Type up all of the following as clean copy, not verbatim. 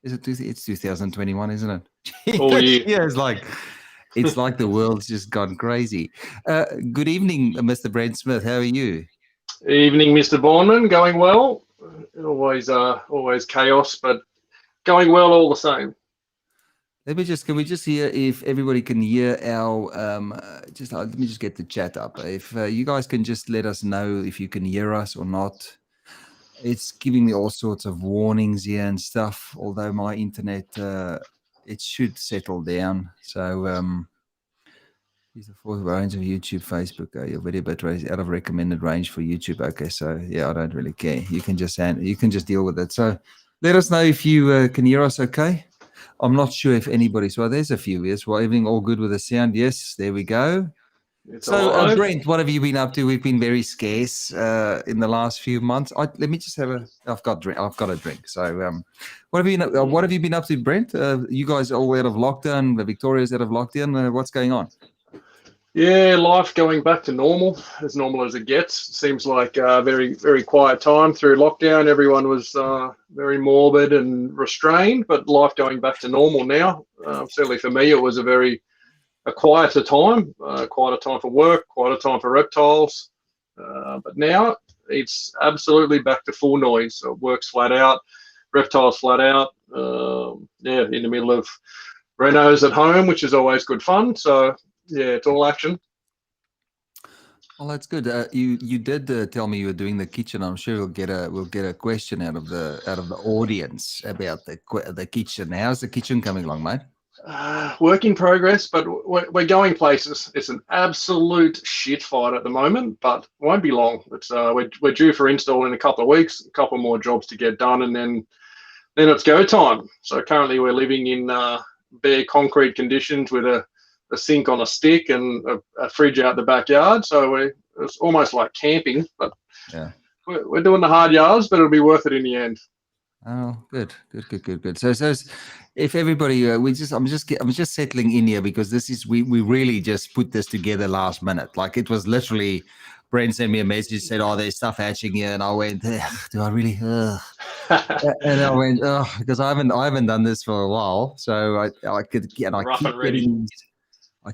Is it? It's 2021, isn't it? All year. Yeah, it's like the world's just gone crazy. Good evening, Mr. Brent Smith. How are you? Evening, Mr. Bourneman. Going well. Always chaos, but going well all the same. Can we just hear if everybody can hear our, let me just get the chat up. If you guys can just let us know if you can hear us or not. It's giving me all sorts of warnings here and stuff, although my internet, it should settle down. So, here's the fourth range of YouTube, Facebook. Your video bitrate is out of recommended range for YouTube. Okay, so yeah, I don't really care. You can just deal with it. So let us know if you can hear us okay. I'm not sure if anybody's, well, there's a few. Yes, well, everything all good with the sound. Yes, there we go. So, Brent, what have you been up to? We've been very scarce in the last few months. Let me just have I've got a drink. So, what have you been up to, Brent? You guys are all out of lockdown. Victoria's out of lockdown. What's going on? Yeah, life going back to normal as it gets. Seems like a very, very quiet time through lockdown. Everyone was very morbid and restrained, but life going back to normal now. Certainly for me, it was a quieter time for work, quieter time for reptiles. But now it's absolutely back to full noise. So work's flat out, reptiles flat out. In the middle of renos at home, which is always good fun. So yeah, it's all action. Well, that's good. You did tell me you were doing the kitchen. I'm sure we'll get a question out of the audience about the kitchen. How's the kitchen coming along, mate? Work in progress, but we're going places. It's an absolute shit fight at the moment, but won't be long. It's we're due for install in a couple of weeks. A couple more jobs to get done, and then it's go time. So currently we're living in bare concrete conditions with a sink on a stick and a fridge out the backyard. So it's almost like camping, but yeah, we're doing the hard yards, but it'll be worth it in the end. Oh, good. So if everybody, I'm just settling in here because we really just put this together last minute. Like it was literally, Brent sent me a message, said, "Oh, there's stuff hatching here," and I went, "Do I really?" And I went, "Oh," because I haven't done this for a while, so I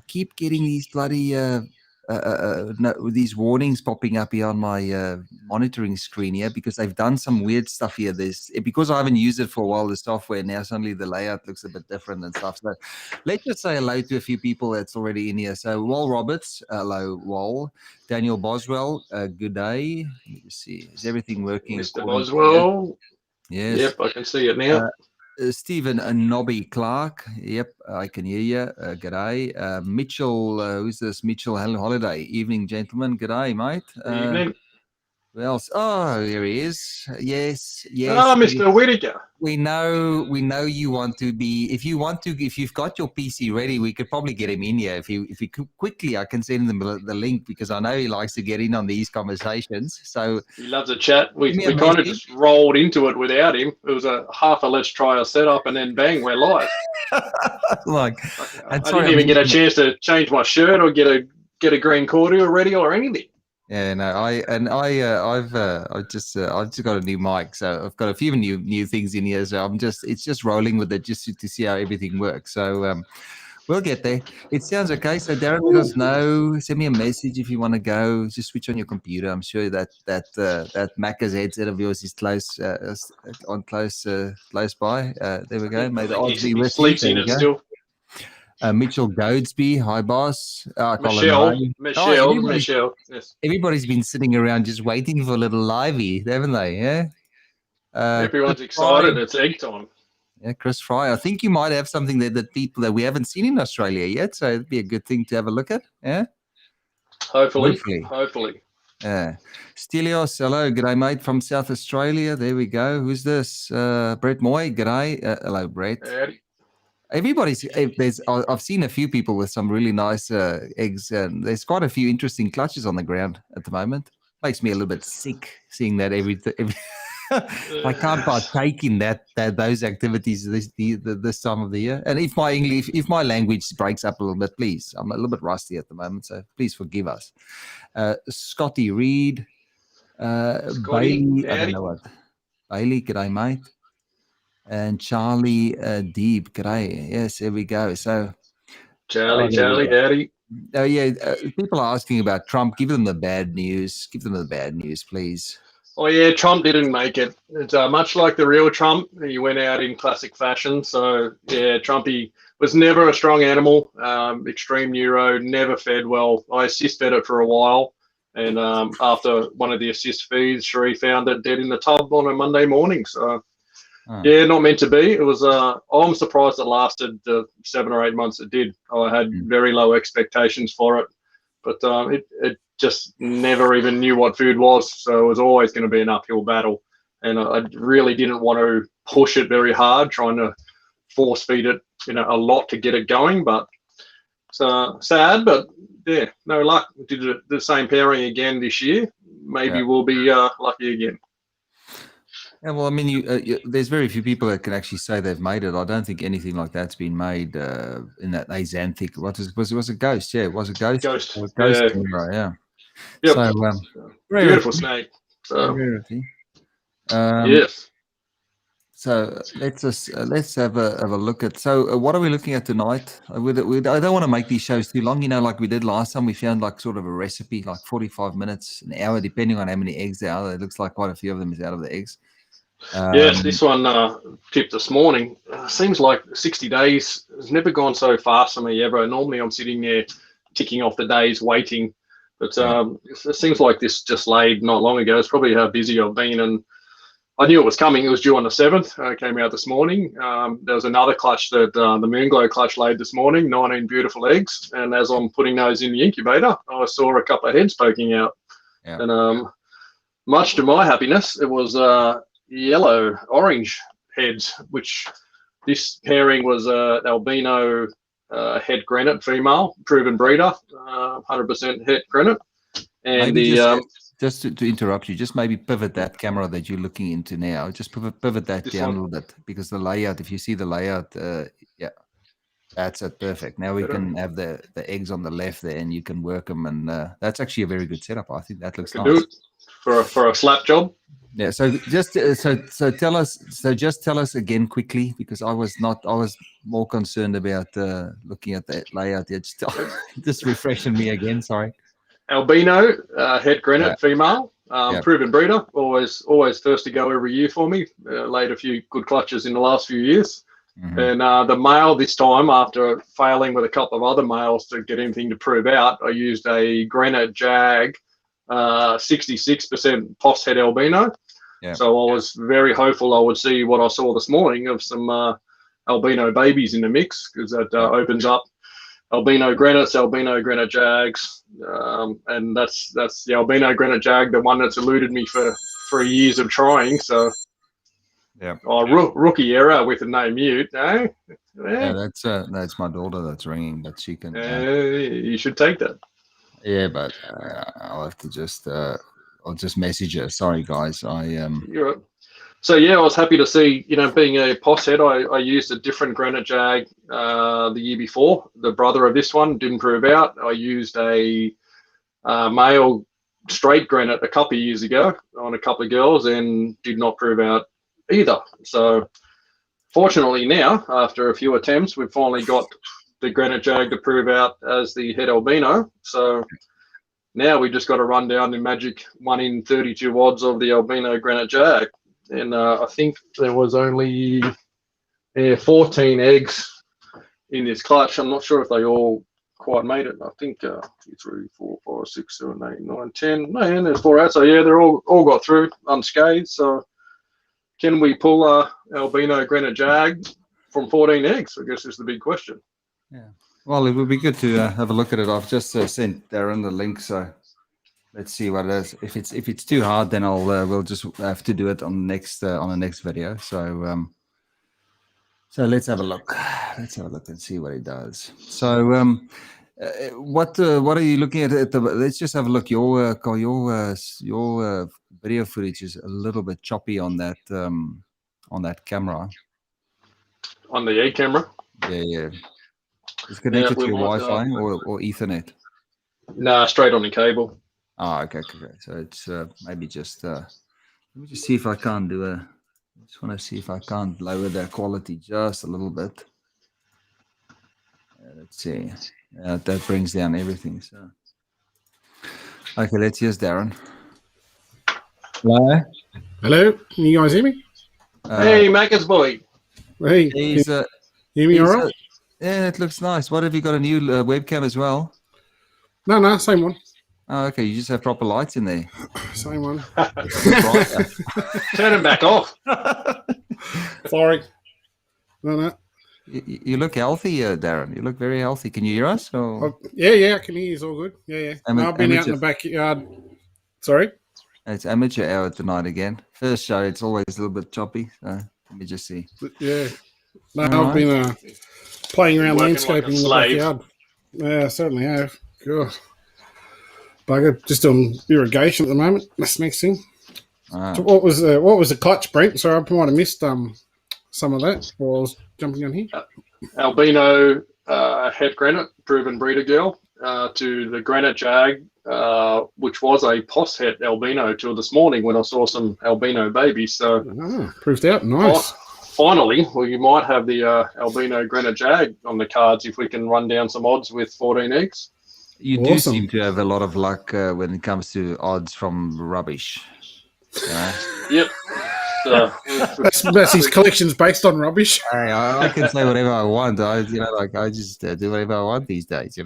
keep getting these bloody these warnings popping up here on my monitoring screen here because they've done some weird stuff here. Because I haven't used it for a while, the software, now suddenly the layout looks a bit different and stuff. So let's just say hello to a few people that's already in here. So Wal Roberts, hello Wal. Daniel Boswell, good day. Let me just see. Is everything working? Mr. Boswell. Yes. Yep, I can see it now. Stephen Nobby Clark. Yep, I can hear you. G'day. Mitchell, who's this? Mitchell Holiday. Evening, gentlemen. G'day, mate. Evening. Who else? Oh, here he is. Yes. Ah, Mr. Whittaker. We know you want to be. If you've got your PC ready, we could probably get him in here. If you quickly, I can send him the link because I know he likes to get in on these conversations. So he loves a chat. We kind of just rolled into it without him. It was a half a let's try a setup, and then bang, we're live. I didn't even get a chance to change my shirt or get a green cordial ready or anything. Yeah, no, I've just got a new mic, so I've got a few new things in here. So it's just rolling with it just to see how everything works. So we'll get there. It sounds okay. So Darren, let us know. Send me a message if you want to go. Just switch on your computer. I'm sure that Macca's headset of yours is close by. There we go. May the odds be with you. There we go. Still. Mitchell Goadsby, hi boss. Michelle. Yes. Everybody's been sitting around just waiting for a little livey, haven't they? Yeah. Everyone's excited. It's egg time. Yeah, Chris Fry. I think you might have something there that people that we haven't seen in Australia yet, so it'd be a good thing to have a look at. Yeah. Hopefully. Yeah. Stelios, hello, g'day mate from South Australia. There we go. Who's this? Brett Moy, g'day. Hello, Brett. I've seen a few people with some really nice eggs, and there's quite a few interesting clutches on the ground at the moment. Makes me a little bit sick seeing that every I can't partake in those activities this time of the year. And if my language breaks up a little bit, please, I'm a little bit rusty at the moment, so please forgive us. Scotty Reed, Bailey, I don't know what. Bailey, g'day mate. And Charlie Deeb, g'day. Yes, there we go. So, Charlie, there we go. howdy. Oh yeah, people are asking about Trump. Give them the bad news. Give them the bad news, please. Oh yeah, Trump didn't make it. It's much like the real Trump. He went out in classic fashion. So yeah, Trumpy was never a strong animal. Extreme neuro, never fed well. I assist fed it for a while, and after one of the assist feeds, Sheree found it dead in the tub on a Monday morning. So yeah, not meant to be. It was. I'm surprised it lasted the 7 or 8 months it did. I had very low expectations for it, but it just never even knew what food was, so it was always going to be an uphill battle. And I really didn't want to push it very hard, trying to force feed it, a lot to get it going. But it's sad, but yeah, no luck. Did the same pairing again this year. Maybe we'll be lucky again. Yeah, well, I mean, there's very few people that can actually say they've made it. I don't think anything like that's been made in that Azanthic. Was a ghost? Yeah, it was a ghost. Ghost. Yeah. Yep. So beautiful snake. So yes. So let's have a look at. So what are we looking at tonight? I don't want to make these shows too long. Like we did last time. We found like sort of a recipe, like 45 minutes, an hour, depending on how many eggs there are. It looks like quite a few of them is out of the eggs. Yes, this one tipped this morning. Seems like 60 days has never gone so fast for me ever. Normally I'm sitting there ticking off the days waiting, but it seems like this just laid not long ago. It's probably how busy I've been, and I knew it was coming. It was due on the 7th. It came out this morning. There was another clutch that the Moonglow clutch laid this morning, 19 beautiful eggs, and as I'm putting those in the incubator, I saw a couple of heads poking out, and much to my happiness, it was yellow orange heads, which this pairing was albino het granite female, proven breeder, 100% het granite. And maybe just to interrupt you, just maybe pivot that camera that you're looking into now. Just pivot that down a little bit, because the layout, if you see the layout, yeah, that's it, perfect. Now we can have the eggs on the left there, and you can work them, and that's actually a very good setup. I think that looks nice. Do it for a slap job. Yeah. So just tell us again quickly, because I was more concerned about looking at that layout. Yeah, just refreshing me again. Sorry. Albino, het granite female, proven breeder. Always first to go every year for me. Laid a few good clutches in the last few years. And the male this time, after failing with a couple of other males to get anything to prove out, I used a granite jag, 66% POS head albino. So I was very hopeful I would see what I saw this morning of some albino babies in the mix, because that opens up albino granites, albino granite jags, and that's the albino granite jag, the one that's eluded me for 3 years of trying. So rookie error with a no mute, eh? Yeah, that's my daughter that's ringing, but she can. You should take that. Yeah, but I'll have to just I'll just message her. Sorry, guys. You're right. So yeah, I was happy to see, being a POS head, I used a different granite jag the year before. The brother of this one didn't prove out. I used a male straight granite a couple of years ago on a couple of girls, and did not prove out either. So fortunately now, after a few attempts, we've finally got the granite jag to prove out as the head albino. So now we just got to run down the magic 1 in 32 odds of the albino granite jag. And I think there was only 14 eggs in this clutch. I'm not sure if they all quite made it. I think 2, 3, 4, 5, 6, 7, 8, 9, 10. No, and there's 4 out. So yeah, they're all got through unscathed. So can we pull a albino granite jag from 14 eggs? I guess is the big question. Yeah. Well, it would be good to have a look at it. I've just sent Darren the link, so let's see what it is. If it's too hard, then we'll just have to do it on the next video. So so let's have a look. Let's have a look and see what it does. So what are you looking at? Let's just have a look. Your video footage is a little bit choppy on that camera. On the egg camera. Yeah. It's connected to your Wi-Fi or Ethernet. Nah, straight on the cable. Oh, okay. So it's maybe just let me just see if I can't do a Just want to see if I can't lower the quality just a little bit. Let's see. That brings down everything. So, okay, let's use Darren. Hello? Hello? Can you guys hear me? Hey, Macca's boy. Hey, He's, can you hear me all right? yeah, it looks nice. What have you got, a new webcam as well? No, same one. Oh, okay. You just have proper lights in there. Same one. Turn him back off. Sorry. No. You look healthy, Darren. You look very healthy. Can you hear us? Or? Yeah, I can hear you. It's all good. Yeah. I've been out in the backyard. Sorry? It's amateur hour tonight again. First show, it's always a little bit choppy. So let me just see. Yeah. No, I've been playing around landscaping in the backyard. Yeah, I certainly have. God. Bugger. Just on irrigation at the moment. That's the next thing. So what was the clutch, Brent? Sorry, I might have missed some of that while I was jumping on here. Albino het granite, proven breeder girl, to the granite jag, which was a post het albino till this morning when I saw some albino babies. So proved out. Nice. Finally, we might have the albino granite jag on the cards if we can run down some odds with 14 eggs. You do seem to have a lot of luck when it comes to odds from rubbish. Yep. That's his collection's based on rubbish. Hey, I can say whatever I want. I just do whatever I want these days.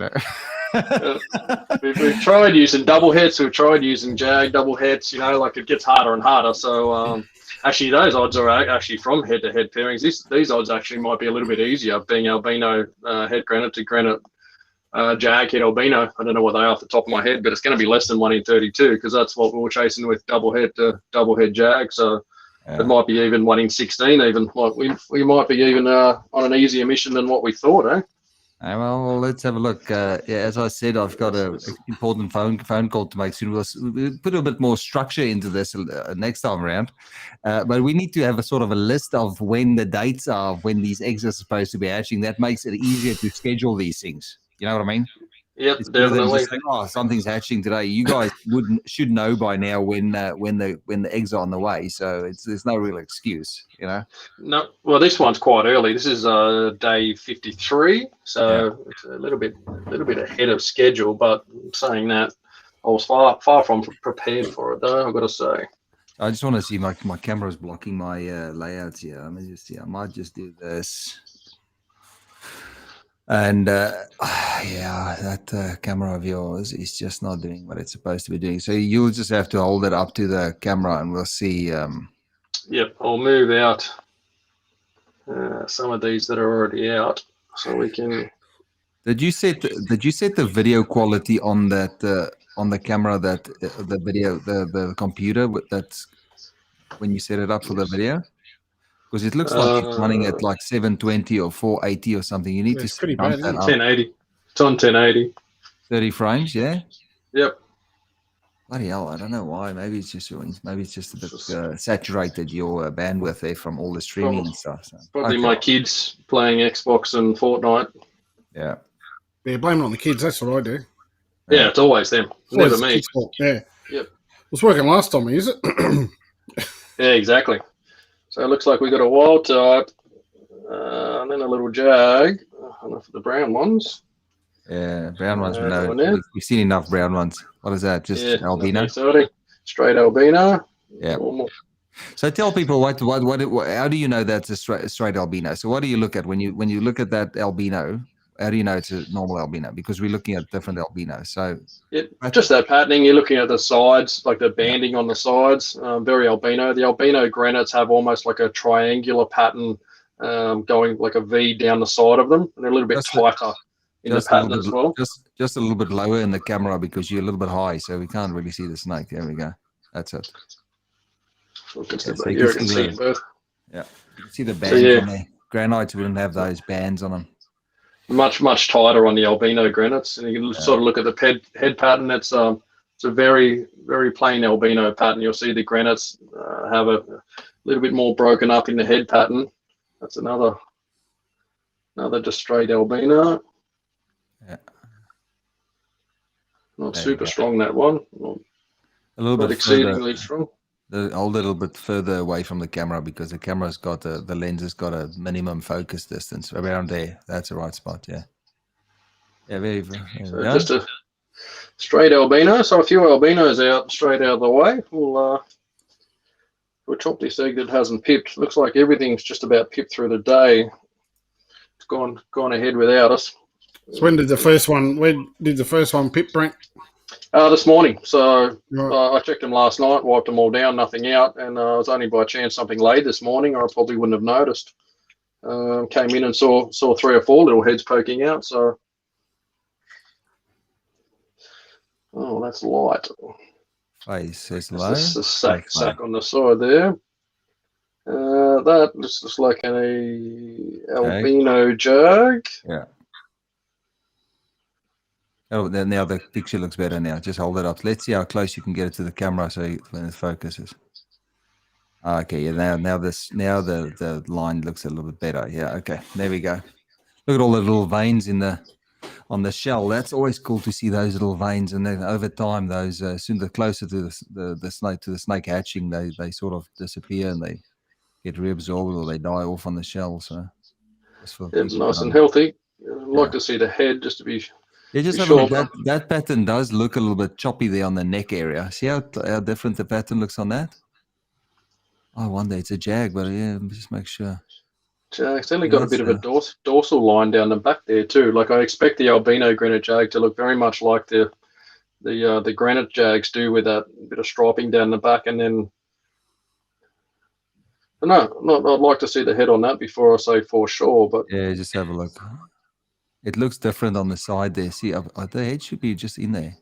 We've tried using double hits. We've tried using jag double hits. It gets harder and harder. So actually, those odds are actually from head-to-head pairings. These odds actually might be a little bit easier, being albino head granite to granite jag head albino. I don't know what they are off the top of my head, but it's going to be less than 1 in 32 because that's what we were chasing with double head to double head jag. So it might be even 1 in 16. Even like we might be even on an easier mission than what we thought, eh? Well, let's have a look. As I said, I've got an important phone call to make soon. We'll put a bit more structure into this next time around. But we need to have a sort of a list of when the dates are of when these eggs are supposed to be hatching. That makes it easier to schedule these things. You know what I mean? Yep, it's definitely. Just something's hatching today. You guys should know by now when the eggs are on the way. So there's no real excuse, No, well, this one's quite early. This is day 53, so it's a little bit ahead of schedule. But saying that, I was far from prepared for it, though. I've got to say. I just want to see my camera's blocking my layouts here. Let me just see. I might just do this. And that camera of yours is just not doing what it's supposed to be doing. So you'll just have to hold it up to the camera, and we'll see. Yep, I'll move out some of these that are already out, so we can. Did you set the video quality on that on the camera that the video the computer that's when you set it up for the video? Because it looks like it's running at like 720 or 480 or something. You need to pretty bad. That 1080. It's on 1080. 30 frames, yeah. Yep. Bloody hell! I don't know why. Maybe it's just a bit saturated your bandwidth there from all the streaming and stuff. So. Probably my kids playing Xbox and Fortnite. Yeah. Yeah, blame it on the kids. That's what I do. Yeah, it's always them. It's never me. Yeah. Yep. It was working last time, is it? Yeah, exactly. So it looks like we got a wild type, and then a little jag. Enough of the brown ones. Yeah, brown ones. We've seen enough brown ones. What is that? Just albino? Straight albino. Yeah. Normal. So tell people what how do you know that's a straight albino? So what do you look at when you look at that albino? How do you know it's a normal albino? Because we're looking at different albinos. So just that patterning. You're looking at the sides, like the banding on the sides. Very albino. The albino granites have almost like a triangular pattern, going like a V down the side of them, and they're a little bit tighter in the pattern as well. Just a little bit lower in the camera because you're a little bit high, so we can't really see the snake. There we go. That's it. You can see both. Yeah, you can see the bands on there. Granites wouldn't have those bands on them. Much tighter on the albino granites, and you can sort of look at the head pattern. It's a very, very plain albino pattern. You'll see the granites have a little bit more broken up in the head pattern. That's another just straight albino. Yeah. Not super strong, that one. A little bit exceedingly strong. Hold it a little bit further away from the camera because the camera's got the lens has got a minimum focus distance around there. That's the right spot. Yeah. Yeah. So just a straight albino. So a few albinos out straight out of the way. We'll chop this egg that hasn't pipped. Looks like everything's just about pipped through the day. It's gone ahead without us. So when did the first one pip, Brent? This morning. So Right. I checked them last night, wiped them all down, nothing out, and it was only by chance something laid this morning, or I probably wouldn't have noticed. Came in and saw 3 or 4 little heads poking out. So, oh, that's light. Face says There's low. a sack on the side there. That looks like an albino jag. Yeah. Oh, now the picture looks better now. Just hold it up. Let's see how close you can get it to the camera when it focuses. Okay, yeah. Now the line looks a little bit better. Yeah. Okay. There we go. Look at all the little veins on the shell. That's always cool to see those little veins. And then over time, those soon the closer to the snake hatching, they sort of disappear and they get reabsorbed or they die off on the shell. So it's nice and healthy. I'd like to see the head just to be. Yeah, just have a look. That pattern does look a little bit choppy there on the neck area. See how different the pattern looks on that? I wonder it's a jag, but yeah, just make sure. It's only got a bit of a dorsal line down the back there too. Like I expect the albino granite jag to look very much like the granite jags do, with that bit of striping down the back, and then. No, I'd like to see the head on that before I say for sure. But yeah, just have a look. It looks different on the side there. See, the head should be just in there.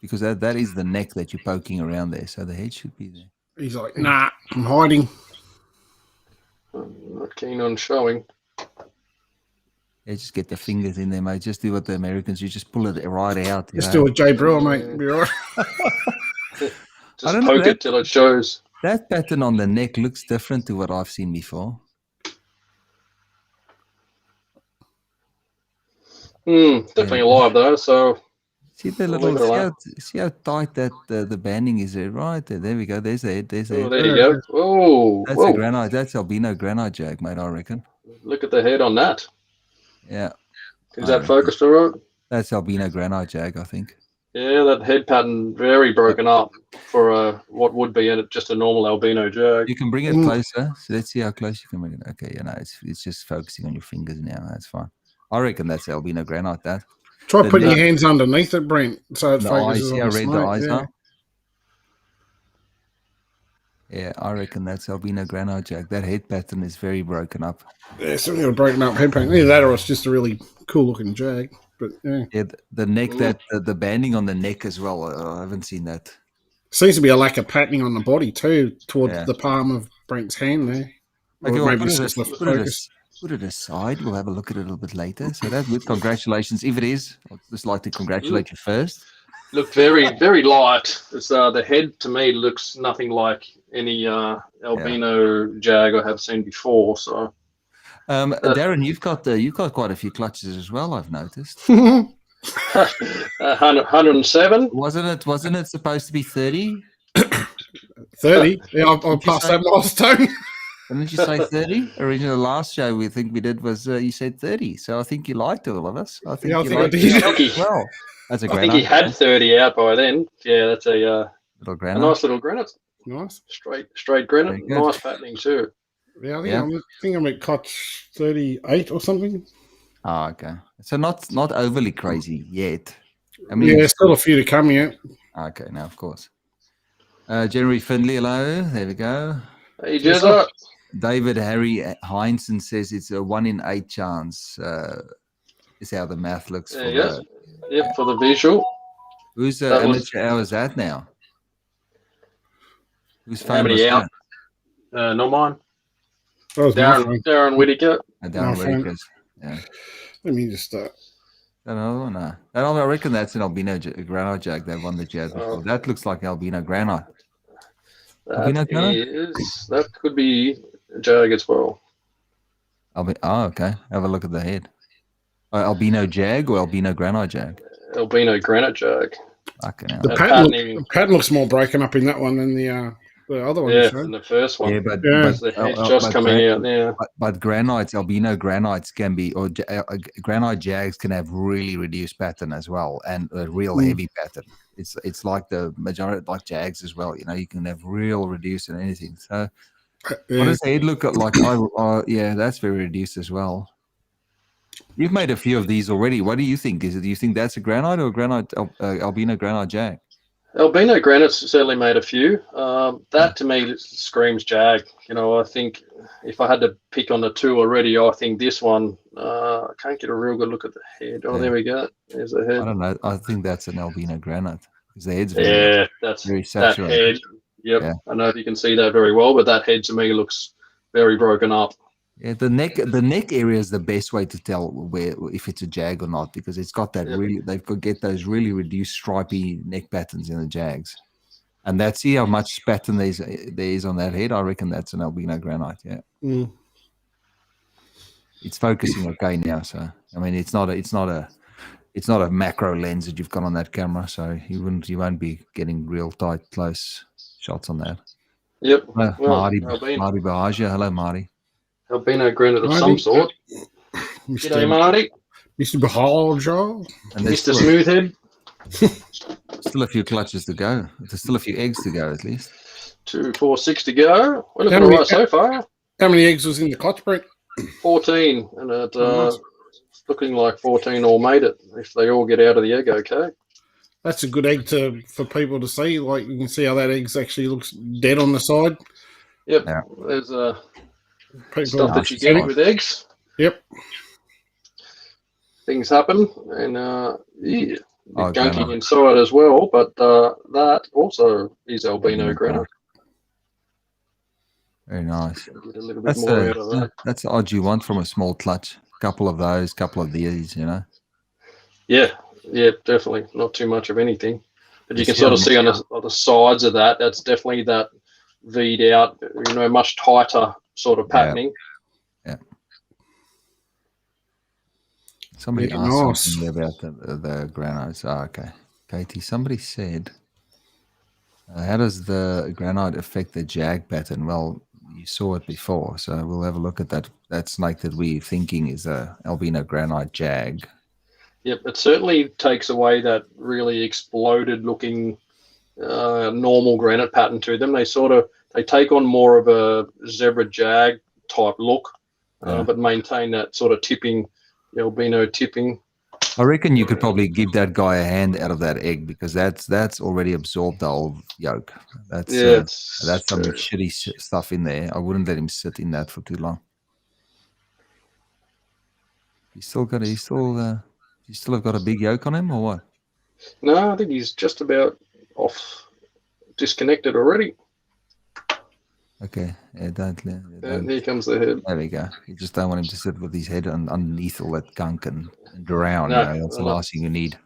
Because that is the neck that you're poking around there. So the head should be there. He's like, nah, I'm hiding. I'm not keen on showing. Yeah, just get the fingers in there, mate. Just do what the Americans do. Just pull it right out. Just do a J Brewer, mate. Be all right. Just poke it till it shows. That pattern on the neck looks different to what I've seen before. Definitely alive though. So see the little see how tight that the banding is there, right there. There we go. There's the head. There's the head. Oh, there you go. Oh, that's a granite. That's albino granite jag, mate. I reckon. Look at the head on that. Yeah. Is that focused all right? That's albino granite jag, I think. Yeah, that head pattern very broken up for what would be just a normal albino jag. You can bring it closer. So let's see how close you can bring it. Okay, it's just focusing on your fingers now. That's fine. I reckon that's albino granite. That. Try putting your hands underneath it, Brent, so it focuses on the the red eyes are. Yeah, I reckon that's albino granite jag. That head pattern is very broken up. Yeah, something got a broken up head pattern. Either that or it's just a really cool looking jag. But yeah, the neck, the banding on the neck as well. I haven't seen that. Seems to be a lack of patterning on the body too, towards the palm of Brent's hand there. Okay, well, put it aside. We'll have a look at it a little bit later. So that's good. Congratulations. If it is, I'd just like to congratulate you first. Look very, very light. It's the head to me looks nothing like any albino jag I have seen before. So, Darren, you've got quite a few clutches as well. I've noticed. 107. Wasn't it supposed to be 30? 30. Yeah, I'll pass that milestone. Didn't you say 30? Originally, the last show we did was you said 30. So I think you liked all of us. I think I did. Well, that's a granite. I think he had 30 out by then. Yeah, that's a nice little granite. Nice. Straight granite. Nice patterning too. Yeah, I think I'm at clutch 38 or something. Oh, okay. So not overly crazy yet. I mean, still a few to come yet. Okay, now of course. Jeremy Finley, hello. There we go. Hey, Jezza. David Harry Heinsohn says it's a 1 in 8 chance. Is how the math looks. Yep, for the visual. Who's amateur hours at now? Who's how many out? Not mine. Darren Whittaker. Darren Whittaker's. Yeah. Let me just start. Another one. I reckon that's an albino granite jag. That one that you had before. That looks like albino granite. That could be a jag as well. Okay. Have a look at the head. Albino jag or albino granite jag? Albino granite jag. The pattern looks more broken up in that one than the other one. Yeah, in the first one. Yeah, but the head just coming out now. But granites, albino granites can be, or granite jags can have really reduced pattern as well, and a real heavy pattern. It's like the majority, like jags as well. You know, you can have real reduced and anything. So, what does the head look like? Yeah, that's very reduced as well. You've made a few of these already. What do you think? Do you think that's a granite or albino granite jag? Albino granite's certainly made a few. That to me screams jag. You know, I think if I had to pick on the two already, I think this one. I can't get a real good look at the head. Oh, there we go. There's the head. I don't know. I think that's an albino granite because the head's that's very saturated. That head. Yep, yeah. I don't know if you can see that very well, but that head to me looks very broken up. Yeah, the neck area is the best way to tell if it's a jag or not, because it's got that they've got get those really reduced stripy neck patterns in the jags, and see how much pattern there is on that head. I reckon that's an albino granite. Yeah, it's focusing okay now. So I mean, it's not a macro lens that you've got on that camera, so you won't be getting real tight close shots on that. Yep. Marty Bahaja. Hello, Marty. Albino granite of some sort. G'day, Marty. Mr. Bahaja. And Mr. Smoothhead. Still a few clutches to go. There's still a few eggs to go, at least. 2, 4, 6 to go. We're looking all right so far. How many eggs was in the clutch, Brett? 14. And it's looking like 14 all made it, if they all get out of the egg okay. That's a good egg for people to see. Like, you can see how that egg actually looks dead on the side. Yep. Yeah. There's stuff that you're getting with eggs. Yep. Things happen, and gunking inside as well, but that also is albino granite. Very nice. Get a little bit more out of that. That's the odd you want from a small clutch. A couple of those, couple of these, you know. Yeah, definitely. Not too much of anything. But you can sort of see on the sides of that, that's definitely that V'd out, you know, much tighter sort of patterning. Yeah. Somebody asked something about the granites. Oh, okay. Katie, somebody said, how does the granite affect the jag pattern? Well, you saw it before, so we'll have a look at that. That snake that we're thinking is a albino granite jag. Yep, it certainly takes away that really exploded looking normal granite pattern to them. They take on more of a zebra jag type look, but maintain that sort of tipping, albino tipping. I reckon you could probably give that guy a hand out of that egg, because that's already absorbed the whole yolk. That's some shitty stuff in there. I wouldn't let him sit in that for too long. You still have got a big yolk on him, or what? No, I think he's just about disconnected already. Okay, don't. Here comes the head. There we go. You just don't want him to sit with his head underneath all that gunk and drown. No, that's the last thing you need.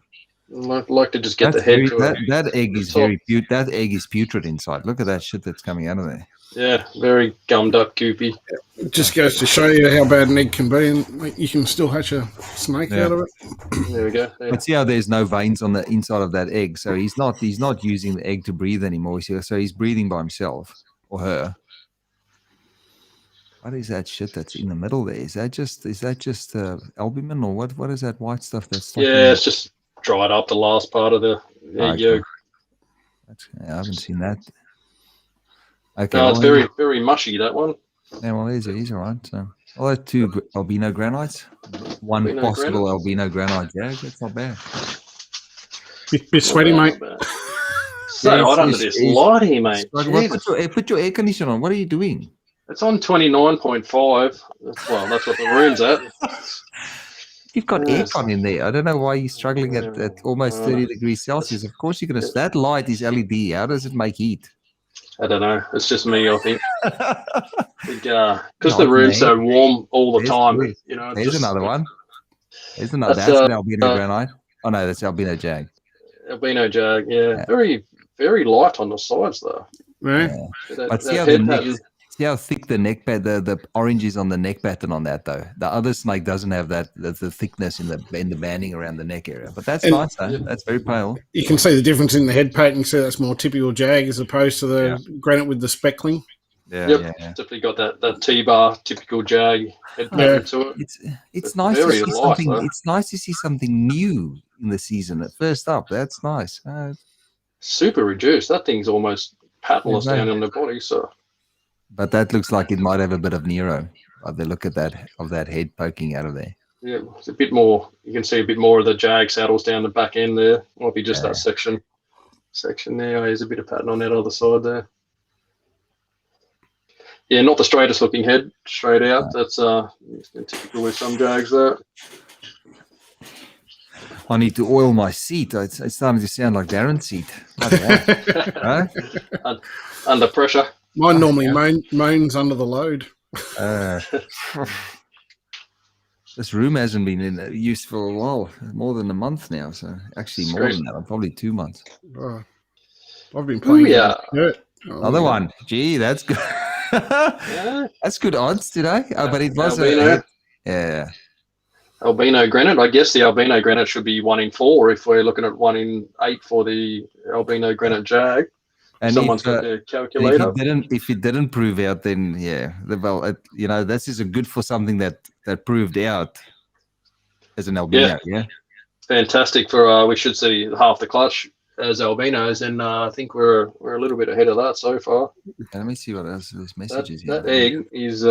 I'd like to just get the head to it. That egg is that egg is putrid inside. Look at that shit that's coming out of there. Yeah, very gummed up, goopy. It just goes to show you how bad an egg can be, and you can still hatch a snake out of it. There we go. Yeah. But see how there's no veins on the inside of that egg, so he's not using the egg to breathe anymore. So he's breathing by himself or her. What is that shit that's in the middle there? Is that just albumin, or what is that white stuff that's? It's just dried up the last part of the yolk. I haven't seen that. Okay, no, it's very, very mushy, that one. Yeah, well, he's all right. So, I'll have 2 albino granites, one albino possible albino granite jag. That's not bad. Bit sweaty, mate. So hot under this light here, mate. Put your air conditioner on. What are you doing? It's on 29.5. Well, that's what the room's at. You've got aircon in there. I don't know why you're struggling at almost 30 degrees Celsius. Of course you're going to... That light is LED. How does it make heat? I don't know. It's just me, I think. Because the room's so warm all the time. There's another one. That's an albino granite. Oh, no, that's albino jag. Albino jag, yeah. Very, very light on the sides, though. Yeah. But see See how thick the neck the orange is on the neck pattern on that though. The other snake doesn't have the thickness in the banding around the neck area. But that's nice though. That's very pale. You can see the difference in the head pattern. So that's more typical jag as opposed to the granite with the speckling. Yeah, definitely got that T-bar typical jag head pattern to it. It's nice to see something. It's nice to see something new in the season at first up. That's nice. Super reduced. That thing's almost patternless down on the body. So. But that looks like it might have a bit of Nero. By the look at that head poking out of there. Yeah, it's a bit more. You can see a bit more of the jag saddles down the back end there. Might be just that section there. There's a bit of pattern on that other side there. Yeah, not the straightest looking head straight out. That's typical with some jags there. I need to oil my seat. It's starting to sound like Darren's seat. Right? Under pressure. Mine normally moans under the load. This room hasn't been in use for a while, more than a month now. So actually more than that, probably 2 months. I've been playing. Another one. Gee, that's good. That's good odds today. But it was albino granite. I guess the albino granite should be 1 in 4 if we're looking at 1 in 8 for the albino granite jag. And someone's got their calculator. If it didn't prove out, then this is good for something that proved out as an albino. Yeah, fantastic for. We should see half the clutch as albinos, and I think we're a little bit ahead of that so far. Let me see what else this message is. That egg is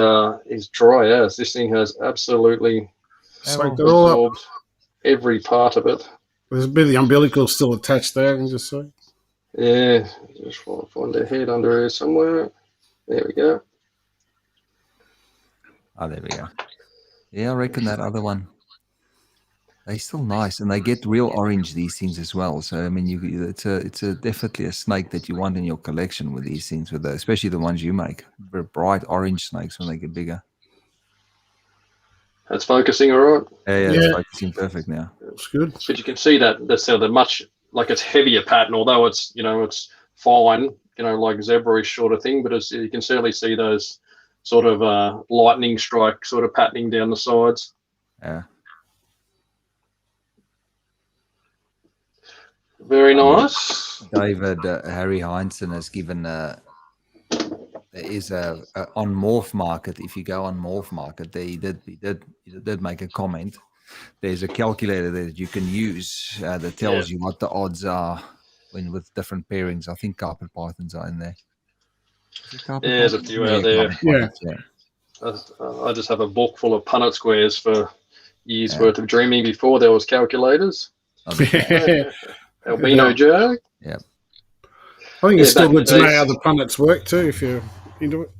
dry as this thing has absolutely absorbed every part of it. There's a bit of the umbilical still attached there. I can just see. Yeah, just want to find their head under here somewhere. There we go. Oh, there we go. Yeah, I reckon that other one. They're still nice, and they get real orange, these things as well. So I mean, it's definitely a snake that you want in your collection with these things, especially the ones you make. Very bright orange snakes when they get bigger. That's focusing all right. Yeah, it's focusing perfect now. That's good. But you can see that's the much. Like it's heavier pattern, although it's it's fine, like zebra-ish sort of thing. But you can certainly see those sort of lightning strike sort of patterning down the sides. Yeah. Very nice. David Harry Heinsohn has given there is a on Morph Market. If you go on Morph Market, he did make a comment. There's a calculator that you can use that tells you what the odds are with different pairings. I think CarpetPythons are in there. There's a few out there. Yeah. I just have a book full of Punnett squares for years worth of dreaming before there was calculators. Albino jag. Yeah. I think it's still good to know how the Punnets work too if you're into it.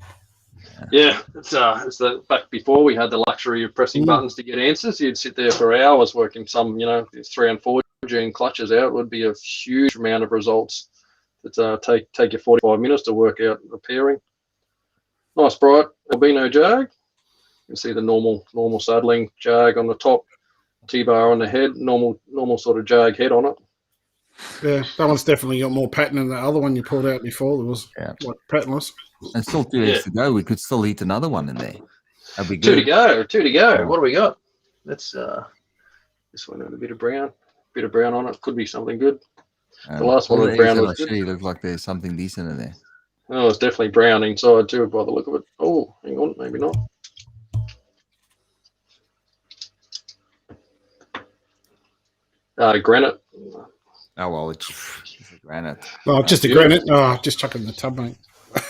Yeah, it's the back before we had the luxury of pressing buttons to get answers. You'd sit there for hours working some, 3 and 4 gene clutches out. It would be a huge amount of results that take you 45 minutes to work out a pairing. Nice bright albino jag. You can see the normal saddling jag on the top, T-bar on the head, normal sort of jag head on it. Yeah, that one's definitely got more pattern than the other one you pulled out before. There was patternless. And still 2 eggs to go. We could still eat another one in there. That'd be good. 2 to go. What do we got? Let's this one with a bit of brown on it. Could be something good. The last one with brown was good. Look like there's something decent in there. Oh, it's definitely brown inside too by the look of it. Oh, hang on, maybe not. Granite. Oh, well, it's a granite. Oh, just a granite. Oh, just chuck it in the tub, mate.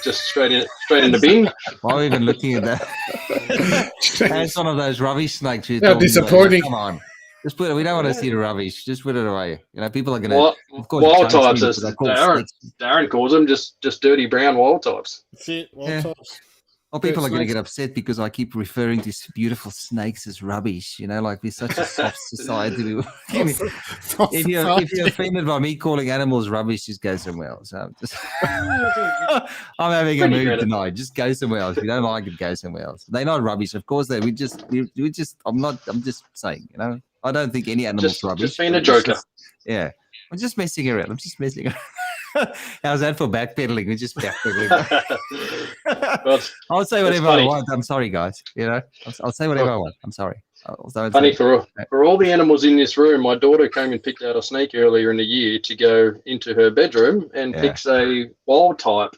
Just straight in the bin. Why are we even looking at that? That's one of those rubbish snakes. How disappointing. Come on. Just put it. We don't want to see the rubbish. Just put it away. People are going to. Of course, wild types. Darren calls them just dirty brown wild types. That's it. Wild types. Well, people are going to get upset because I keep referring to beautiful snakes as rubbish. Like we're such a soft society. If you're offended by me calling animals rubbish, just go somewhere else. I'm having a mood tonight. Just go somewhere else. If you don't like it, go somewhere else. They're not rubbish, of course. I'm just saying. I don't think any animal's rubbish. Just being a joker. I'm just messing around. How's that for backpedaling? We're just backpedaling. But I'll say whatever I want. I'm sorry, guys. You know, I'll say whatever I want. I'm sorry. Funny for all the animals in this room, my daughter came and picked out a snake earlier in the year to go into her bedroom and picks a wild type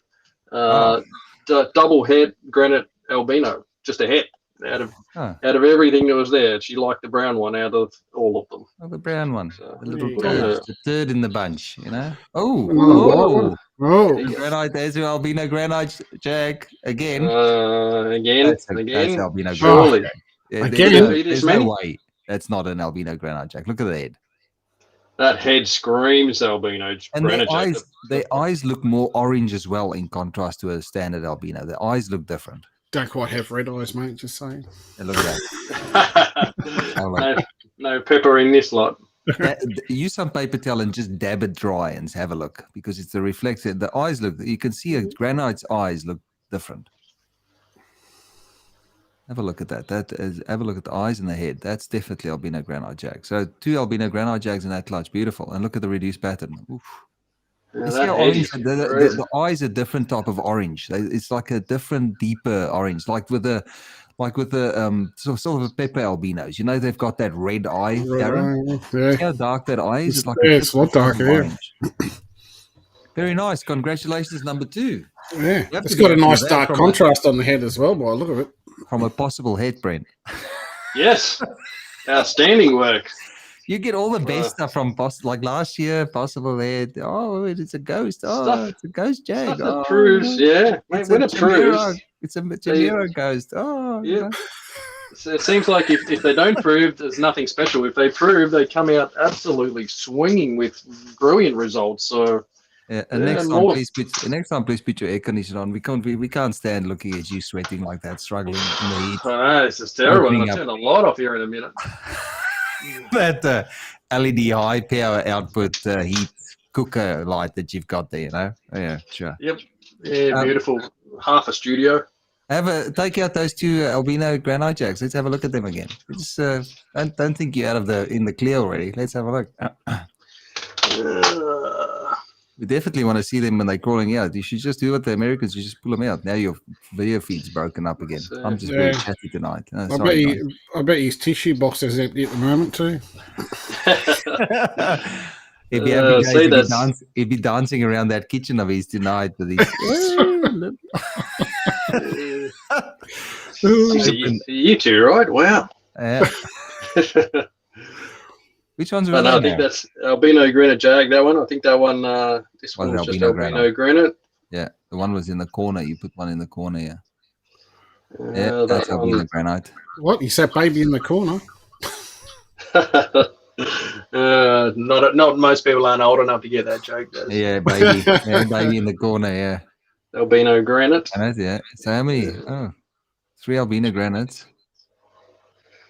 double head granite albino, just a head out of everything that was there. She liked the brown one out of all of them. Oh, the brown one, So, the little turd, the third in the bunch, you know. Granite, there's your albino granite jag again. That's albino surely. Granite. There's no way that's not an albino granite jag. Look at the head. That head screams albino. And their eyes look more orange as well, in contrast to a standard albino. Their eyes look different. Don't quite have red eyes, mate. Just saying. And look at that. no pepper in this lot. Use some paper towel and just dab it dry and have a look, because it's the reflection. The eyes look. You can see a granite's eyes look different. Have a look at that. Have a look at the eyes and the head. That's definitely albino granite jag. So 2 albino granite jags in that clutch. Beautiful. And look at the reduced pattern. Oof. You see how orange, the eyes are a different type of orange. It's like a different, deeper orange, like with the sort of pepper albinos. You know, they've got that red eye. See how dark that eye is? It's like it's a lot darker. Orange. Very nice. Congratulations, number 2. Yeah, it's got a nice dark contrast on the head as well. By the look of it, from a possible head, Brent. Yes, outstanding work. You get all the best stuff from like last year, possible head. Oh, it's a ghost. Oh, it's a ghost jag. Stuff that proves, yeah. When it proves, it's a Chimera ghost. Oh, yeah. So it seems like if they don't prove, there's nothing special. If they prove, they come out absolutely swinging with brilliant results. So. Yeah, and next time, please put your air conditioner on. We can't stand looking at you sweating like that, struggling in the heat. I know, this is terrible. I'll turn the light off here in a minute. That LED high power output heat cooker light that you've got there, you know? Yeah, sure. Yep. Yeah, beautiful. Half a studio. Take out those 2 albino granite jags. Let's have a look at them again. Just don't think you're out of in the clear already. Let's have a look. We definitely want to see them when they're crawling out. You should just do what the Americans. You just pull them out. Now your video feed's broken up again. I'm just very chatty tonight. I bet his tissue box is empty at the moment too. He'd be dancing around that kitchen of his tonight with his. You two, right? Wow. Which one's I think that's albino granite jag. That one. I think that one. This one's just albino granite. Yeah, the one was in the corner. You put one in the corner. Yeah, that's albino granite. What? You said baby in the corner? Not most people aren't old enough to get that joke. Yeah, baby. Yeah, baby in the corner. Yeah. Albino granite. Yeah. So how many? 3 albino granites.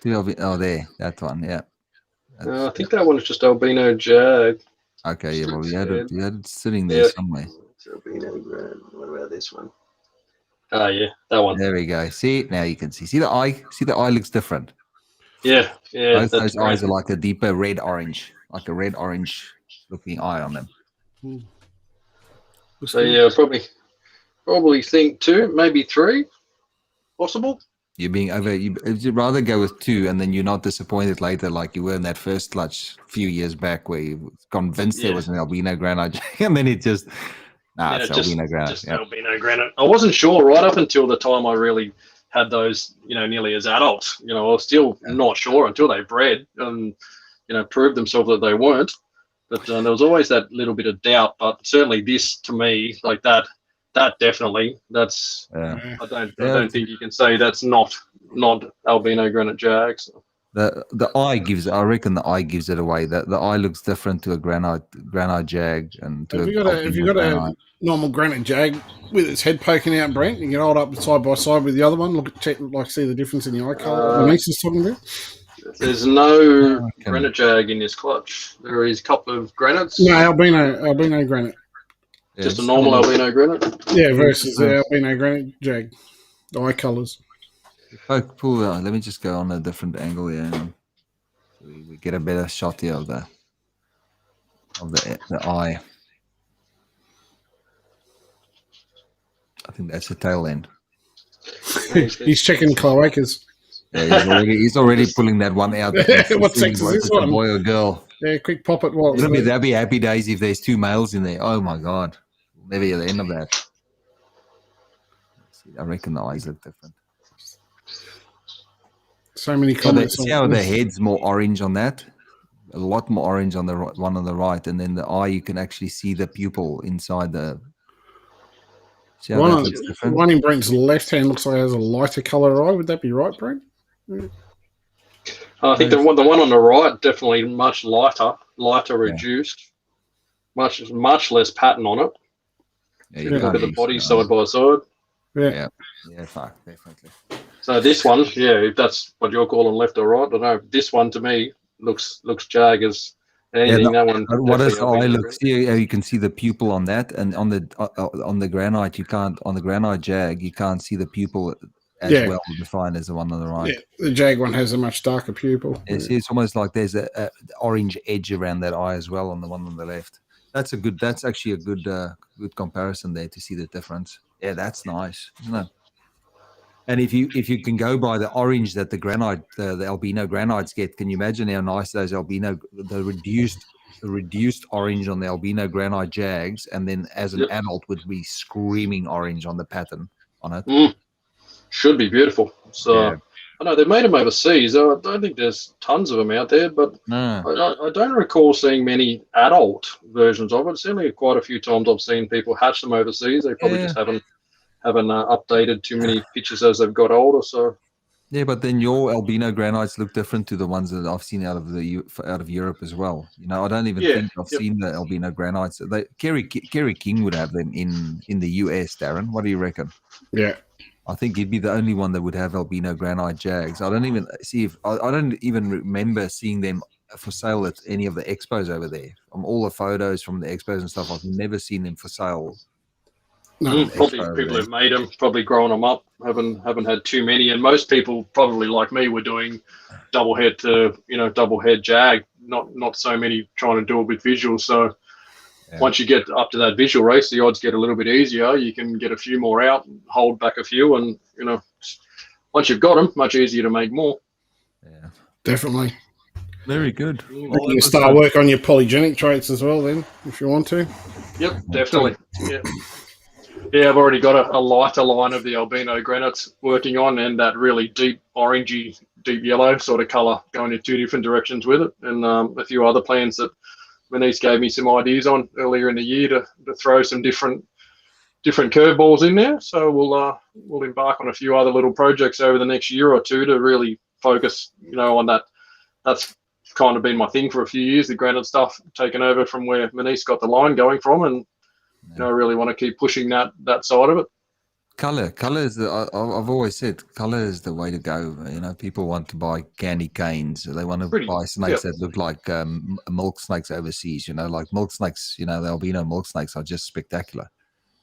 2 albino. Oh, there. That one. Yeah. I think that one is just albino jag. Okay, yeah, well, you had it sitting there somewhere. It's albino granite. What about this one? Oh, yeah, that one. There we go. See, now you can see. See the eye? See the eye looks different. Yeah. Both those eyes are like a deeper red-orange, like a red-orange looking eye on them. So, yeah, probably think 2, maybe 3, possible. You're being you'd rather go with 2 and then you're not disappointed later like you were in that first clutch a few years back where you were convinced there was an albino granite and then it's just albino granite. Just albino granite. I wasn't sure right up until the time I really had those, nearly as adults. I was still not sure until they bred and, proved themselves that they weren't. But there was always that little bit of doubt. But certainly this, to me, like that definitely, that's I don't think you can say that's not albino granite jag. So. The eye gives, I reckon the eye gives it away. That the eye looks different to a granite jag and to if you got a normal granite jag with its head poking out, Brent, you can hold up side by side with the other one. See the difference in the eye color. Lisa's talking about. There's no granite jag in this clutch. There is a couple of granites. No, albino granite. Just a normal albino granite? Yeah, versus the albino granite jag. The eye colours. Let me just go on a different angle here. So we get a better shot here of the eye. I think that's the tail end. He's checking cloacas. Yeah, he's already pulling that one out. What sex is this one? A boy or girl? Yeah, quick pop it. What? That'll be happy days if there's 2 males in there. Oh my God. We'll never hear the end of that. I reckon the eyes look different. So many comments. See how the head's more orange on that? A lot more orange on the one on the right. And then the eye, you can actually see the pupil inside the... See how that looks different? One in Brent's left hand looks like it has a lighter colour eye. Would that be right, Brent? Yeah. I think the one on the right definitely much lighter, reduced, much less pattern on it. Yeah, you look at the body side by side. Yeah, fuck, definitely. So this one, if that's what you're calling left or right, I don't know. This one to me looks jag as anything. That one. What does the eye look? See how you can see the pupil on that, and on the granite you can't. On the granite jag, you can't see the pupil as well defined as the one on the right. Yeah, the jag one has a much darker pupil. Yeah, see, it's almost like there's a orange edge around that eye as well on the one on the left. That's actually a good comparison there to see the difference. Yeah, that's nice, isn't it? And if you can go by the orange that the albino granites get, can you imagine how nice those the reduced orange on the albino granite jags, and then as an adult would be screaming orange on the pattern on it. Should be beautiful. So I know they've made them overseas. I don't think there's tons of them out there, but I don't recall seeing many adult versions of it. Certainly quite a few times I've seen people hatch them overseas. They probably just haven't updated too many pictures as they've got older. So yeah, but then your albino granites look different to the ones that I've seen out of Europe as well. You know, I don't even think I've seen the albino granites. Kerry King would have them in the US. Darren, what do you reckon? Yeah, I think he'd be the only one that would have albino granite jags. I don't even remember seeing them for sale at any of the expos over there. From all the photos from the expos and stuff, I've never seen them for sale. No, probably people who've made them, probably grown them up, haven't had too many, and most people probably like me were doing double head jag, not so many trying to do it with visual. So once you get up to that visual race, the odds get a little bit easier. You can get a few more out, hold back a few, and once you've got them, much easier to make more. Yeah, definitely. Very good. You can start work on your polygenic traits as well, then, if you want to. Yep, definitely. Yeah, I've already got a lighter line of the albino granites working on, and that really deep orangey, deep yellow sort of colour going in 2 different directions with it, and a few other plans that Manice gave me some ideas on earlier in the year to throw some different curveballs in there. So we'll embark on a few other little projects over the next year or two to really focus, on that. That's kind of been my thing for a few years, the granite stuff, taken over from where Manice got the line going from, and I really want to keep pushing that side of it. Color is I've always said color is the way to go. People want to buy candy canes. They want to buy snakes that look like milk snakes overseas. Like milk snakes. The albino milk snakes are just spectacular,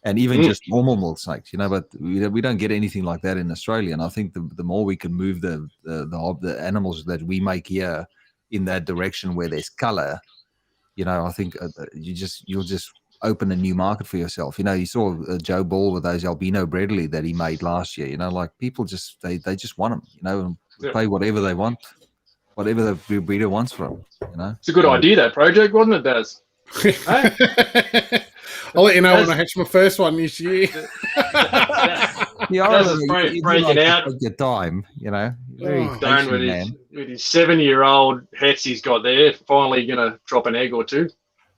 and even just normal milk snakes. But we don't get anything like that in Australia. And I think the more we can move the animals that we make here in that direction where there's color, I think you'll just open a new market for yourself. You saw Joe Ball with those albino Bredley that he made last year. Like people they just want them. And pay whatever they want, whatever the breeder wants for them. It's a good idea, that project, wasn't it, Daz? I'll let you know when I hatch my first one this year. Daz is breaking out. Take your time, Very patient, with his 7-year-old hets he's got there, finally going to drop an egg or two.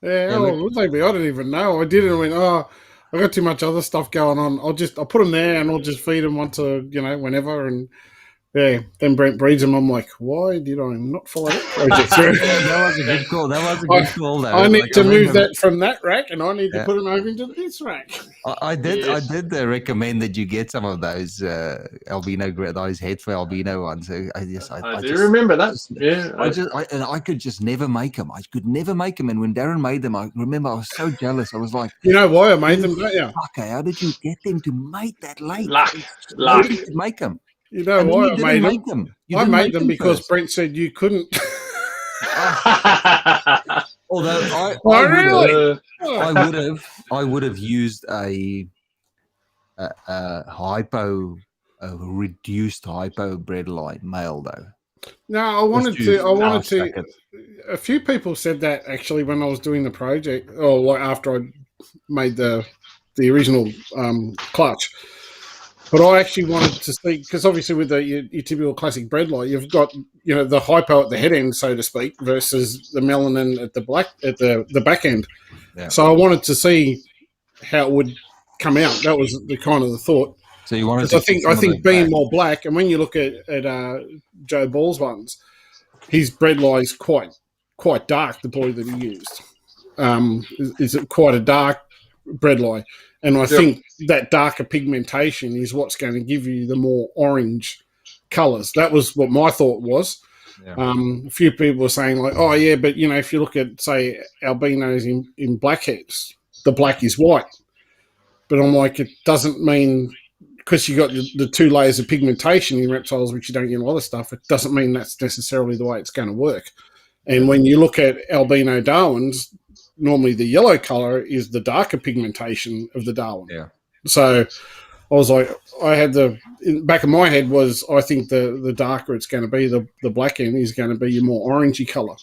Yeah, maybe I didn't even know. I did it and went, I got too much other stuff going on. I'll put them there and I'll just feed them once whenever. And then Brent breeds them. I'm like, why did I not follow that project through? That was a good call. That was a good call, though. I need to move that from that rack, and I need to put them over into this rack. I did recommend that you get some of those those head for albino ones. I do remember that. I could just never make them. I could never make them. And when Darren made them, I remember I was so jealous. I was like, you know why I made them, don't you? Okay, how did you get them to make that late? Luck. To make them. You know why I made them? I made them because first. Brent said you couldn't. Although I would have used a reduced hypo bredli male though? No, I wanted to. A few people said that actually when I was doing the project, or like after I made the original clutch. But I actually wanted to see, because obviously with your typical classic bredli, you've got the hypo at the head end, so to speak, versus the melanin at the back end. Yeah. So I wanted to see how it would come out. That was the kind of the thought. So you wanted to I think being more black, and when you look at Joe Ball's ones, his bredli is quite dark. The boy that he used is quite a dark bredli, and I think that darker pigmentation is what's going to give you the more orange colours. That was what my thought was. Yeah. A few people were saying like, oh yeah, but if you look at say albinos in blackheads, the black is white. But I'm like, it doesn't mean because you got the 2 layers of pigmentation in reptiles, which you don't get in other stuff. It doesn't mean that's necessarily the way it's going to work. And when you look at albino Darwins, normally the yellow color is the darker pigmentation of the Darwin. Yeah. So I was like, in the back of my head was, I think the darker it's going to be, the black end is going to be your more orangey color.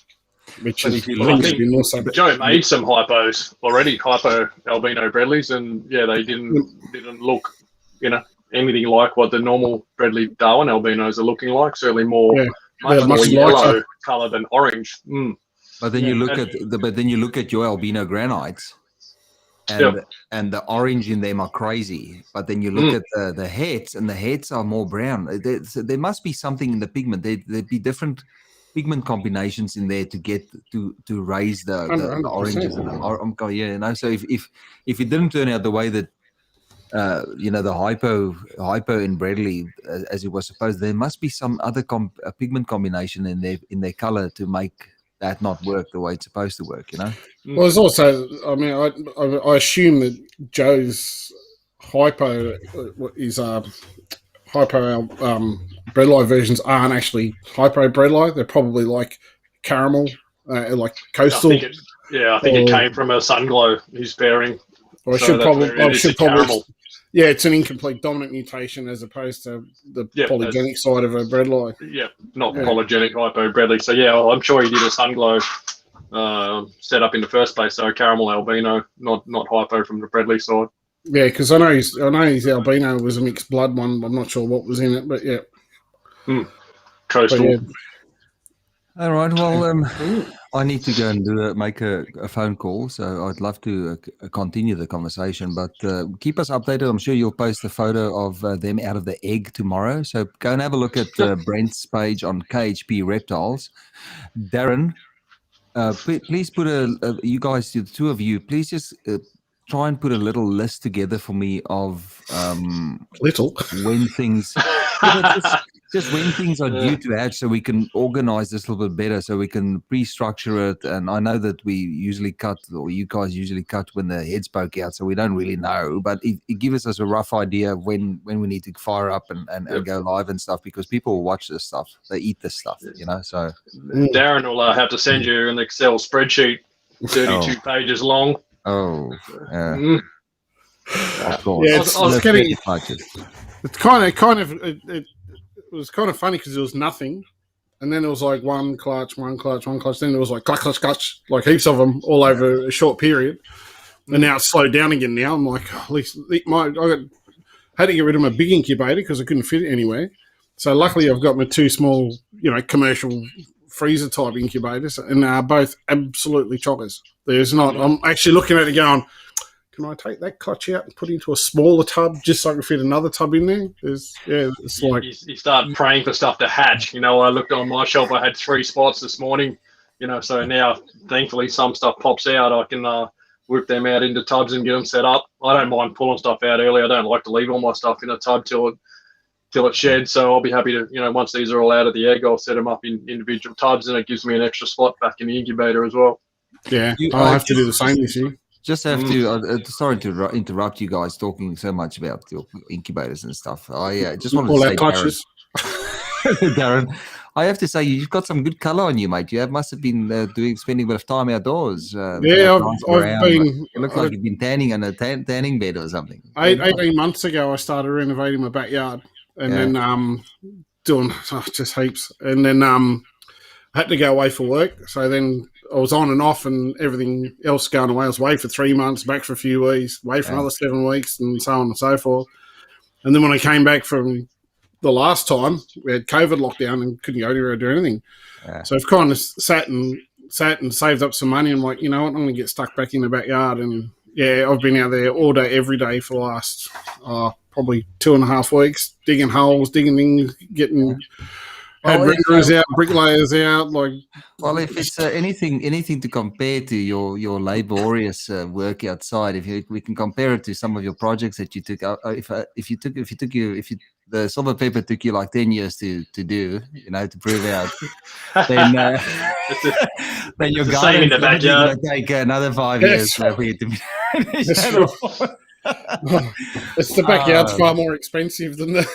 Which is, Joe made some hypos already, hypo albino bredlis, and they didn't look, anything like what the normal bredli Darwin albinos are looking like. Certainly much more yellow color than orange. Mm. But then you look at your albino granites, and the orange in them are crazy. But then you look at the heads, and the heads are more brown. There must be something in the pigment. There'd be different pigment combinations in there to get to raise the oranges in them. So if it didn't turn out the way that the hypo in bredli as it was supposed, there must be some other pigment combination in their color to make that not work the way it's supposed to work. Well, there's also, I assume that Joe's hypo is hypo bredli versions aren't actually hypo bredli. They're probably like caramel, like coastal. I think it came from a Sunglow he's pairing. I should probably. Yeah, it's an incomplete dominant mutation as opposed to the polygenic side of a bredli. Yeah, not polygenic hypo bredli. So I'm sure he did a Sunglow set up in the first place. So caramel albino, not hypo from the bredli side. Yeah, because I know his albino was a mixed blood one. I'm not sure what was in it, but yeah. Coastal. All right. Well, I need to go and make a phone call, so I'd love to continue the conversation. But keep us updated. I'm sure you'll post a photo of them out of the egg tomorrow. So go and have a look at Brent's page on KHP Reptiles. Darren, please put you guys, the two of you, please just try and put a little list together for me of when things. Just when things are due to hatch, so we can organize this a little bit better, so we can pre-structure it. And I know that we usually cut, or you guys usually cut when the heads poke out, so we don't really know. But it gives us a rough idea of when we need to fire up and go live and stuff, because people will watch this stuff. They eat this stuff, So Darren will have to send you an Excel spreadsheet, 32 pages long. Oh, yeah. Of course. Yeah, I was getting. It's it was kind of funny because it was nothing, and then it was like one clutch. Then it was like clutch, like heaps of them all over a short period. And now it's slowed down again. Now I'm like, at least I had to get rid of my big incubator because I couldn't fit it anywhere. So luckily I've got my 2 small, commercial freezer type incubators, and they're both absolutely chockers. There's not. I'm actually looking at it going, can I take that clutch out and put it into a smaller tub just so I can fit another tub in there? It's like... You start praying for stuff to hatch. I looked on my shelf, I had 3 spots this morning, so now, thankfully, some stuff pops out. I can whip them out into tubs and get them set up. I don't mind pulling stuff out early. I don't like to leave all my stuff in a tub till it sheds, so I'll be happy to, once these are all out of the egg, I'll set them up in individual tubs, and it gives me an extra spot back in the incubator as well. Yeah, I'll have to do the same this year. Just have to. Sorry to interrupt you guys talking so much about your incubators and stuff. I just want to say, clutches. Darren, I have to say, you've got some good color on you, mate. Must have been spending a bit of time outdoors. Yeah, nice I've been. It looks like you've been tanning on a tanning bed or something. 18 months ago, I started renovating my backyard, and then doing just heaps, and then I had to go away for work. So then I was on and off, and everything else going away. I was away for 3 months, back for a few weeks, away for another 7 weeks, and so on and so forth. And then when I came back from the last time, we had COVID lockdown and couldn't go anywhere or do anything. Yeah. So I've kind of sat and saved up some money. And like, you know what, I'm going to get stuck back in the backyard. And yeah, I've been out there all day, every day for the last probably 2.5 weeks, digging holes, digging things, getting renderers out, bricklayers out. Like, well, if it's anything to compare to your laborious work outside, we can compare it to some of your projects that you took. If the silver pepper took you like 10 years to do, you know, to prove out, then then your garden in the backyard going to take another 5 years for you to finish. It's the backyard's far more expensive than the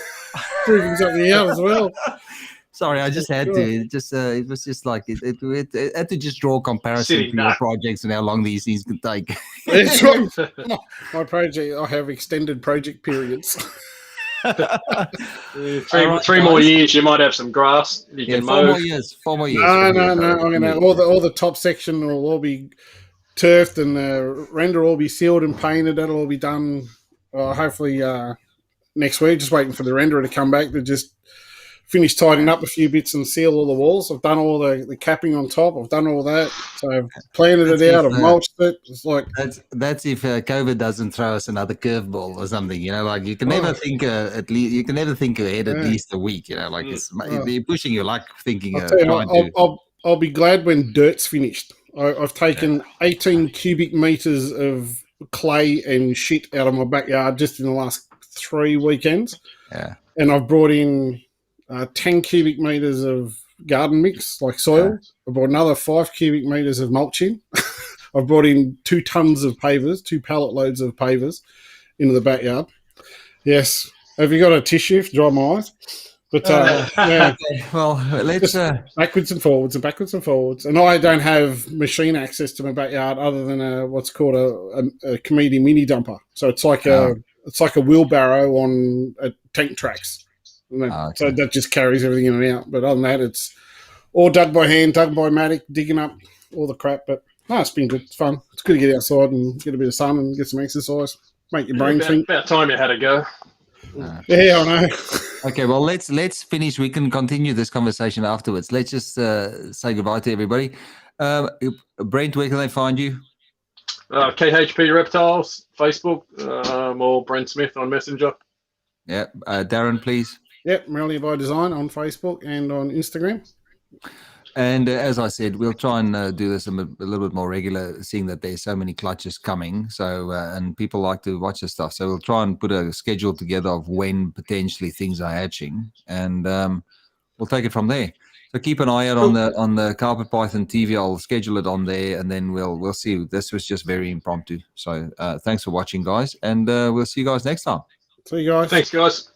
proving something out as well. Sorry, I just had to. It was just like it had to just draw a comparison to your projects and how long these things can take. That's right. My project, I have extended project periods. 3 more years, you might have some grass. You can mow. 4 more years. No. I'm gonna all the top section will all be turfed and the render will be sealed and painted. That'll all be done hopefully next week. Just waiting for the renderer to come back to just finish tidying up a few bits and seal all the walls. I've done all the capping on top. I've done all that. So I've planted it out. I've mulched it. It's like that's if COVID doesn't throw us another curveball or something. You know, like you can never think at least you can never think ahead at least a week. You know, like you're pushing your luck thinking. I'll be glad when dirt's finished. I've taken 18 cubic meters of clay and shit out of my backyard just in the last 3 weekends. Yeah, and I've brought in 10 cubic meters of garden mix, like soil. I brought another 5 cubic meters of mulching. I've brought in 2 tons of pavers, 2 pallet loads of pavers into the backyard. Yes. Have you got a tissue to dry my eyes? But yeah. Well, let's backwards and forwards and backwards and forwards. And I don't have machine access to my backyard other than what's called a comedian mini dumper. So it's like a wheelbarrow on tank tracks. So that just carries everything in and out. But other than that, it's all dug by hand, dug by Matic, digging up all the crap. But no, it's been good. It's fun. It's good to get outside and get a bit of sun and get some exercise. Make your brain think. About time you had to go. Yeah, I know. Okay, well, let's finish. We can continue this conversation afterwards. Let's just say goodbye to everybody. Brent, where can they find you? KHP Reptiles, Facebook, or Brent Smith on Messenger. Yeah, Darren, please. Yep, Merrily by Design on Facebook and on Instagram. And as I said, we'll try and do this a little bit more regular, seeing that there's so many clutches coming. So, and people like to watch this stuff. So we'll try and put a schedule together of when potentially things are hatching, and we'll take it from there. So keep an eye out on the CarpetPython TV. I'll schedule it on there, and then we'll see. This was just very impromptu. So thanks for watching, guys, and we'll see you guys next time. See you guys. Thanks, guys.